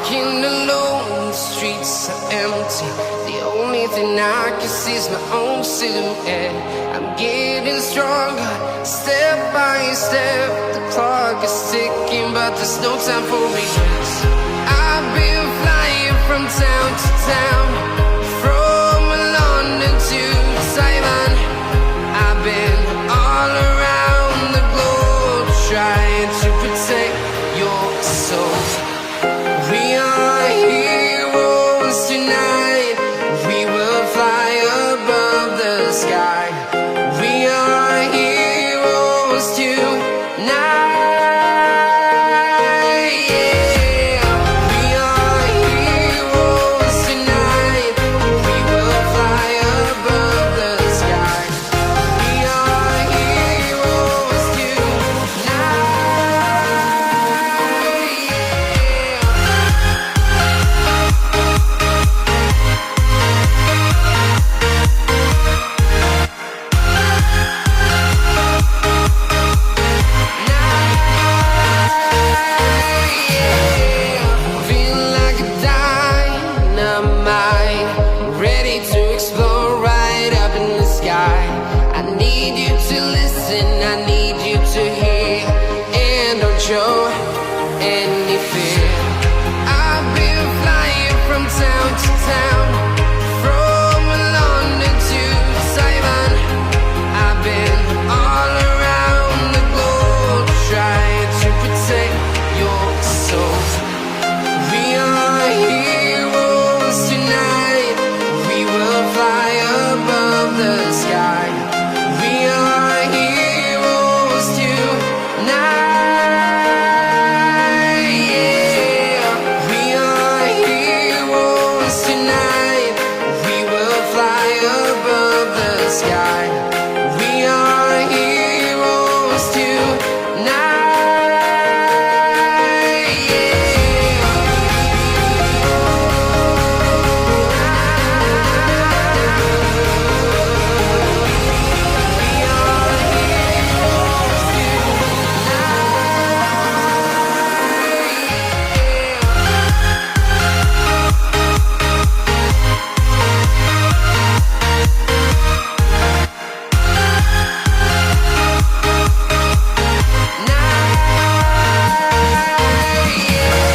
walking alone, the streets are empty. The only thing I can see is my own silhouette. I'm getting stronger, step by step. The clock is ticking, but there's no time for regrets. I've been flying from town to town, from London to Taiwan. I've been all around the globe, trying to protect your soul. We are heroes tonight. We will fly above the sky. We are heroes tonight. Yeah. We are heroes tonight. We will fly above the sky. We are heroes tonight. Feel like a dynamite, ready to explode right up in the sky. I need you to listen